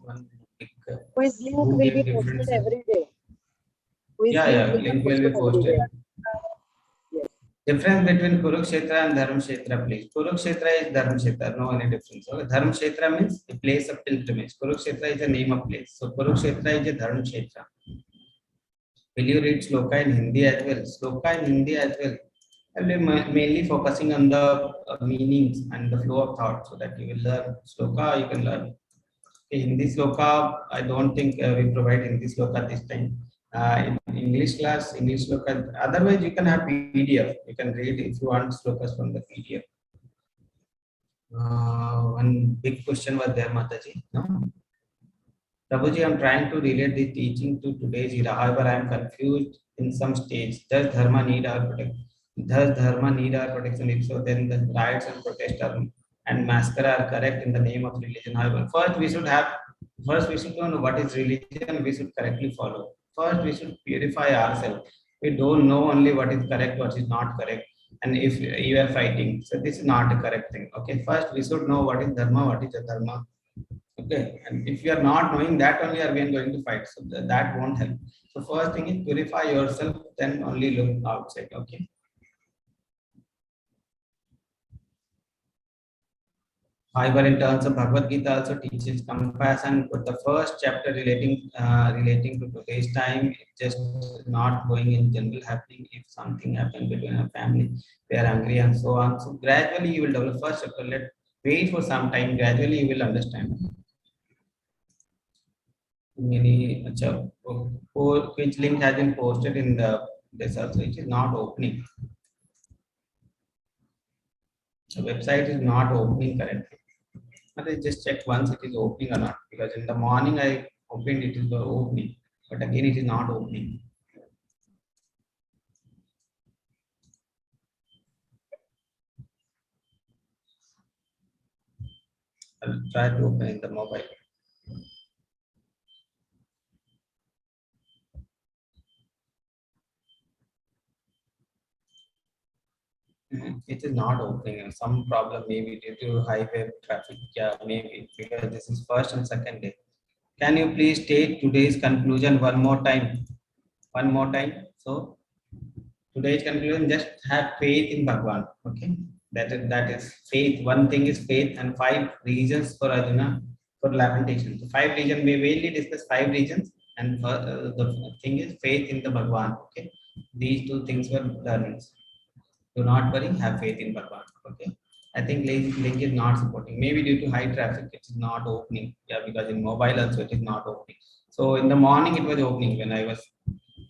One big, Quiz link who will gives be difference? posted every day. Quiz Yeah, link link will be every posted. day. Yes. Difference between Kurukshetra and Dharmkshetra, please. Kurukshetra is Dharmkshetra, no any difference. Okay? Dharmkshetra means a place of pilgrimage. Kurukshetra is the name of place. So Kurukshetra is a Dharmkshetra. Will you read sloka in Hindi as well? Sloka in Hindi as well. I'll be mainly focusing on the meanings and the flow of thought, so that you will learn sloka. You can learn. Okay, Hindi sloka. I don't think we provide Hindi sloka this time. In English class, English sloka. Otherwise, you can have PDF. You can read if you want slokas from the PDF. One big question was there, Mataji. No? Prabhuji, I'm trying to relate the teaching to today's era. However, I am confused in some stage. Does dharma need our protection? Does dharma need our protection? If so, then the riots and protests and massacre are correct in the name of religion. However, first we should know what is religion. We should correctly follow. First, we should purify ourselves. We don't know only what is correct, what is not correct, and if you are fighting, so this is not a correct thing. Okay, first we should know what is dharma, what is adharma. Okay, and if you are not knowing that, only are we going to fight, so that won't help. So first thing is purify yourself, then only look outside. Okay. However, in terms of Bhagavad Gita also teaches compassion, but the first chapter relating to today's time, it's just not going in general happening. If something happened between a family, they are angry and so on. So gradually you will develop. First chapter, wait for some time. Gradually you will understand. Many which link has been posted in the this also. It is not opening. The website is not opening currently. But I just check once it is opening or not, because in the morning I opened it is opening, but again it is not opening. I'll try to open in the mobile. It is not opening, and some problem maybe due to highway traffic. Yeah, maybe because this is first and second day. Can you please state today's conclusion one more time? One more time. So today's conclusion: just have faith in Bhagwan. Okay, that is faith. One thing is faith, and 5 reasons for Arjuna for lamentation. So 5 reasons. We mainly discuss 5 reasons, and the thing is faith in the Bhagwan. Okay, these 2 things were done. Do not worry, have faith in Bhagwan. Okay. I think link is not supporting. Maybe due to high traffic, it is not opening. Yeah, because in mobile also it is not opening. So in the morning it was opening when I was,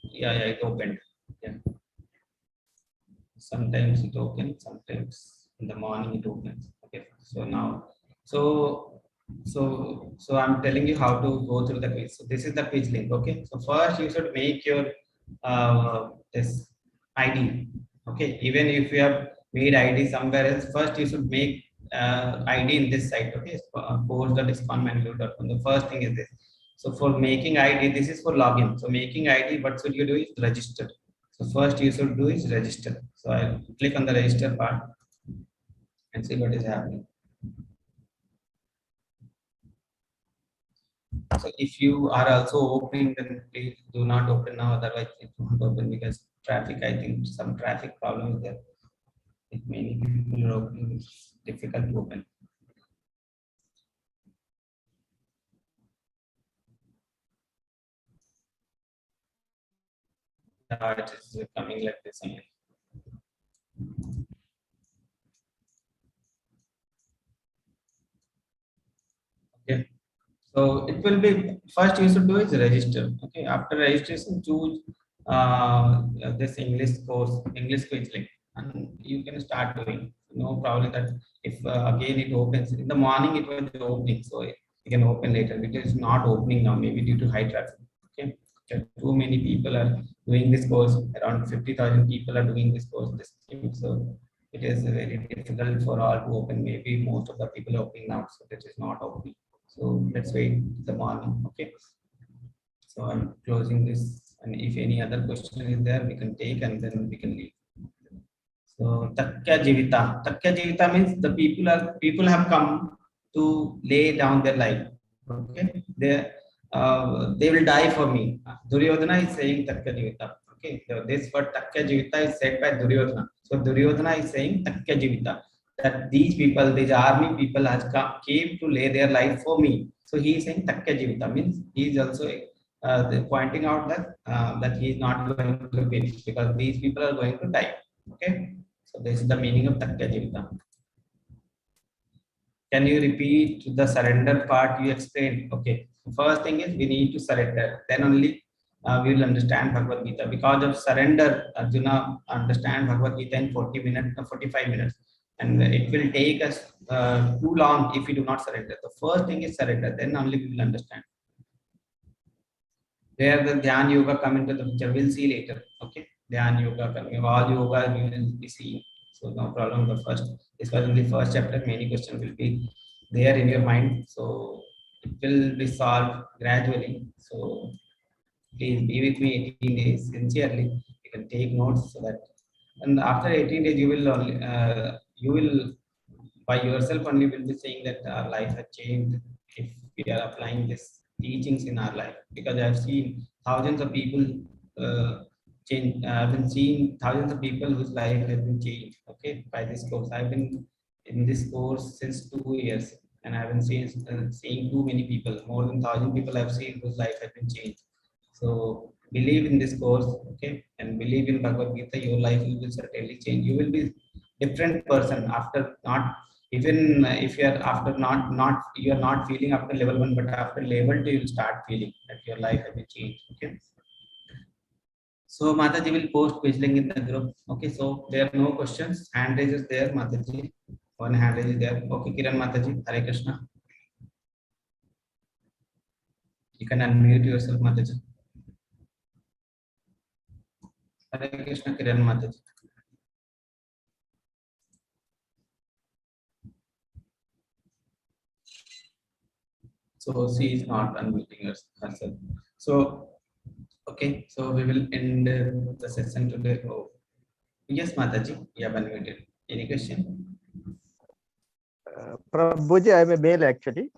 yeah, it opened. Yeah. Sometimes it opens, sometimes in the morning it opens. Okay. So now, so I'm telling you how to go through the quiz. So this is the quiz link. Okay. So first you should make your this ID. Okay. Even if you have made ID somewhere else, first you should make ID in this site. Okay. Course.iskonmangaloor.com. The first thing is this. So for making ID, this is for login. So making ID, what should you do is register. So first you should do is register. So I'll click on the register part and see what is happening. So if you are also opening, then please do not open now. Otherwise, it won't open because traffic. I think some traffic problem is there. If many people are opening, it's difficult to open. It is coming like this only. Okay. So it will be first you should do is register. Okay. After registration, choose this English course, English quiz link, and you can start doing. No problem that if again it opens in the morning, it was opening, so you can open later because it's not opening now, maybe due to high traffic. Okay. Too many people are doing this course. Around 50,000 people are doing this course. This thing. So it is very difficult for all to open. Maybe most of the people are opening now, so it is not opening. So let's wait the morning. Okay. So I'm closing this, and if any other question is there, we can take and then we can leave. So Takya Jivita. Takya Jivita means the people have come to lay down their life. Okay. They will die for me. Duryodhana is saying Takya Jivita. Okay. So this word Takya Jivita is said by Duryodhana. So Duryodhana is saying Takya Jivita. That these people, these army people has came to lay their life for me. So he is saying Takya Jivita means he is also pointing out that he is not going to finish because these people are going to die. Okay. So this is the meaning of Takya Jivita. Can you repeat the surrender part you explained? Okay. First thing is we need to surrender. Then only we will understand Bhagavad Gita. Because of surrender, Arjuna understand Bhagavad Gita in 40 minutes, 45 minutes. And it will take us too long if we do not surrender. The first thing is surrender. Then only we will understand. Where the Dhyan Yoga come into the picture, we'll see later. Okay. Dhyan Yoga coming. All yoga we will be seeing. So no problem. This was in the first chapter. Many questions will be there in your mind. So it will be solved gradually. So please be with me 18 days sincerely. You can take notes so that, and after 18 days you will by yourself only will be saying that our life has changed if we are applying this teachings in our life. Because I've seen thousands of people change. I've been seeing thousands of people whose life has been changed. Okay, by this course. I've been in this course since 2 years, and I've been seeing too many people. More than 1,000 people I've seen whose life has been changed. So believe in this course, okay, and believe in Bhagavad Gita. Your life will certainly change. You will be different person after not even if you are after not you are not feeling after level 1, but after level 2 you will start feeling that your life has been changed. Okay. So Mataji will post quiz link in the group. Okay, so there are no questions. Hand raise is there, Mataji. One hand raise is there. Okay, Kiran Mataji, Hare Krishna. You can unmute yourself, Mataji. Hare Krishna, Kiran Mataji. So she is not unmuting herself. So okay, so we will end the session today. Oh, yes, Mataji, you have unmuted. Any question? Prabhuji, I'm a male actually.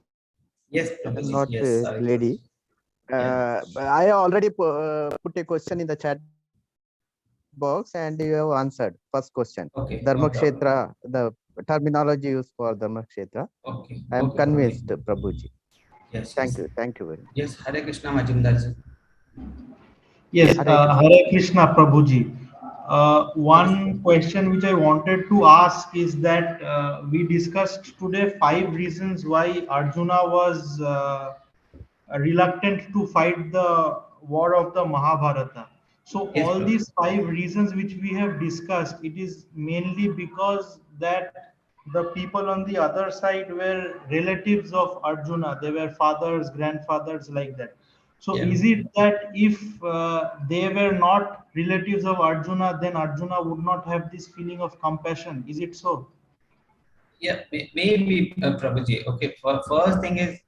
Yes, I'm Prabhuji. not Yes, a sorry. lady. Yeah. I already put a question in the chat box and you have answered. First question. Okay. Dharma No problem. Kshetra, the terminology used for Dharma Kshetra. Okay. I am Okay, convinced, okay. Prabhuji. Yes. Thank Yes. you. Thank you very much. Yes, Hare Krishna Majumdarji. Yes, Hare Krishna. Hare Krishna Prabhuji. One question which I wanted to ask is that we discussed today 5 reasons why Arjuna was reluctant to fight the war of the Mahabharata. So Yes, all Prabhu. these 5 reasons which we have discussed, it is mainly because that the people on the other side were relatives of Arjuna. They were fathers, grandfathers, like that. So Yeah. is it that if they were not relatives of Arjuna, then Arjuna would not have this feeling of compassion? Is it so? Yeah, maybe Prabhuji. Okay, first thing is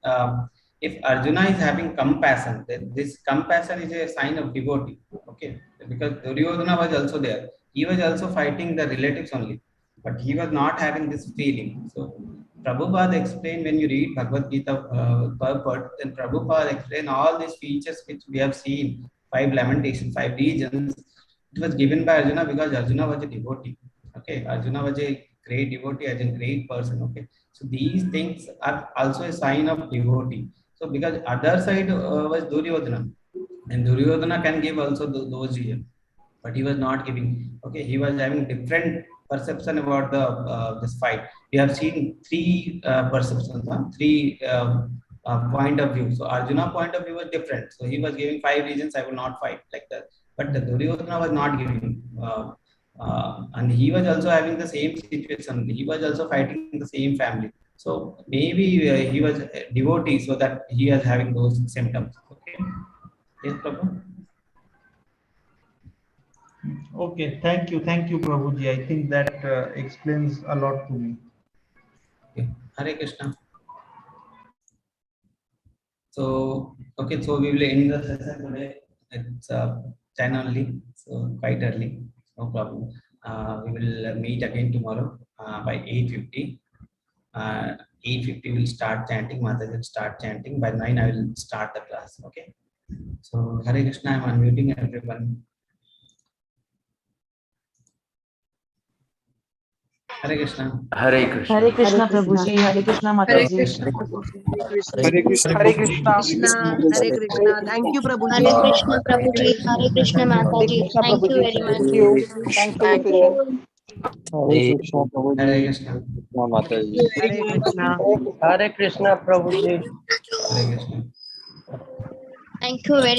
if Arjuna is having compassion, then this compassion is a sign of devotee. Okay, because Duryodhana was also there. He was also fighting the relatives only, but he was not having this feeling. So Prabhupada explained when you read Bhagavad Gita purport, then Prabhupada explained all these features which we have seen, 5 lamentations, 5 regions. It was given by Arjuna because Arjuna was a devotee. Okay, Arjuna was a great devotee, as a great person. Okay, so these things are also a sign of devotee. So because other side was Duryodhana, and Duryodhana can give also those here, but he was not giving. Okay, he was having different perception about the this fight. We have seen 3 perceptions, three point of view. So Arjuna point of view was different. So he was giving 5 reasons I will not fight, like that. But the Duryodhana was not giving. And he was also having the same situation. He was also fighting the same family. So maybe he was a devotee, so that he was having those symptoms. Okay. Yes, Prabhu. Okay, thank you, Prabhuji. I think that explains a lot to me. Okay. Hare Krishna. So, okay, so we will end the session today. It's 10 only, so quite early. No problem. We will meet again tomorrow by 8:50. 8:50 will start chanting. Mother will start chanting. By 9, I will start the class. Okay. So, Hare Krishna, I'm unmuting everyone. Hare Krishna. Hare Krishna. Hare Krishna Prabhuji, Hare Krishna Hare Mataji. Krishna, Prabhuji. Hare Krishna. Hare Krishna. Hare Krishna. Krishna, Hare Krishna. Thank you, Prabhuji. Hare Krishna Prabhuji, Hare Krishna Hare Mataji. Krishna Thank you Prabhuji. very much. Thank you. Thanks for the Thank session. you. Hare Krishna Hare Prabhuji. Krishna. Mataji. Hare Krishna. Hare Krishna Prabhuji. Hare Krishna. Thank you very